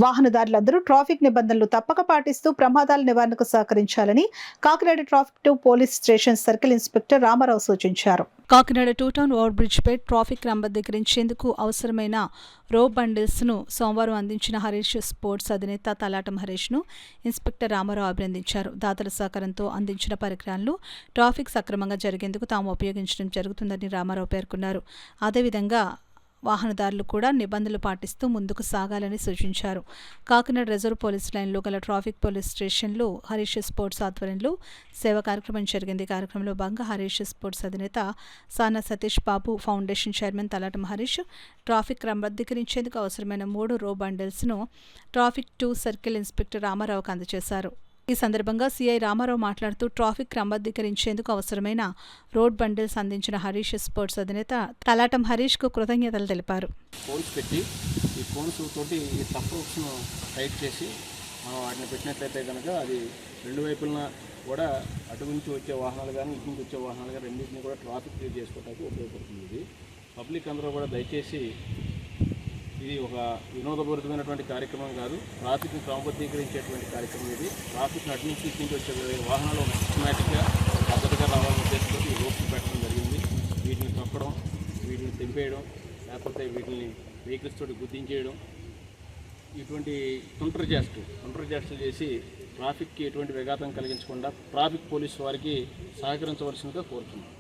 వాహనదారులందరూ traffic నిబంధనలు తప్పక పాటిస్తూ ప్రమాదాల నివారణకు సహకరించాలని Kakinada traffic 2 police station circle inspector Ramarao సూచించారు. కాకినాడ 2 టౌన్ ఓవర్ బ్రిడ్జ్ పై ట్రాఫిక్ క్రమబద్ధీకరించేందుకు అవసరమైన రోప్ బండిల్స్ ను సోమవారం అందించిన హరీష్ స్పోర్ట్స్ అధినేత తలాటం హరీష్ ను ఇన్స్పెక్టర్ రామారావు అభినందించారు. దాతల సహకారంతో అందించిన పరికరాలను ట్రాఫిక్ సక్రమంగా జరిగేందుకు తాము ఉపయోగించడం జరుగుతుందని రామారావు పేర్కొన్నారు. అదేవిధంగా వాహనదారులు కూడా నిబంధనలు పాటిస్తూ ముందుకు సాగాలని సూచించారు. కాకినాడ రిజర్వ్ పోలీస్ లైన్లో గల ట్రాఫిక్ పోలీస్ స్టేషన్లో హరీష్ స్పోర్ట్స్ ఆధ్వర్యంలో సేవా కార్యక్రమం జరిగింది. కార్యక్రమంలో భాగంగా హరీష్ స్పోర్ట్స్ అధినేత సానా సతీష్ బాబు, ఫౌండేషన్ చైర్మన్ తలాటం హరీష్ ట్రాఫిక్ క్రమబద్ధీకరించేందుకు అవసరమైన 3 రో బండిల్స్ను ట్రాఫిక్ 2 సర్కిల్ ఇన్స్పెక్టర్ రామారావుకు అందజేశారు. ఈ సందర్భంగా సిఐ రామారావు మాట్లాడుతూ ట్రాఫిక్ క్రమబద్ధీకరించేందుకు అవసరమైన రోడ్ బండిల్స్ అందించిన హరీష్ స్పోర్ట్స్ అధినేత తలాటం హరీష్ కు కృతజ్ఞతలు తెలిపారు. కోన్స్ పెట్టి ఈ కోన్స్ తోటి ఈ సపోర్ట్స్ను టైట్ చేసి వాటిని పెట్టినట్లయితే కనుక అది రెండు వైపులన కూడా అటు నుంచి వచ్చే వాహనాలు కానీ ఇటు నుంచి వచ్చే వాహనాలు కానీ రెండింటిని కూడా ట్రాఫిక్ క్లియర్ చేసుకోవడానికి ఉపయోగపడుతుంది. ఇది పబ్లిక్ అందరూ కూడా దయచేసి ఇది ఒక వినోదపూరితమైనటువంటి కార్యక్రమం కాదు, ట్రాఫిక్ని క్రమబద్ధీకరించేటువంటి కార్యక్రమం. ఇది ట్రాఫిక్ని అటు నుంచి ఇటు నుంచి వచ్చే వాహనాలు సిస్టమేటిక్గా పద్ధతిగా రావాలని ఉద్దేశంతో ఈ రోడ్లు పెట్టడం జరిగింది. వీటిని తొక్కడం, వీటిని తెంపేయడం, లేకపోతే వీటిని వెహికల్స్ తోటి గుర్తించేయడం, ఇటువంటి తుంటరి చేష్టలు చేసి ట్రాఫిక్కి ఎటువంటి విఘాతం కలిగించకుండా ట్రాఫిక్ పోలీసు వారికి సహకరించవలసిందిగా కోరుతున్నాం.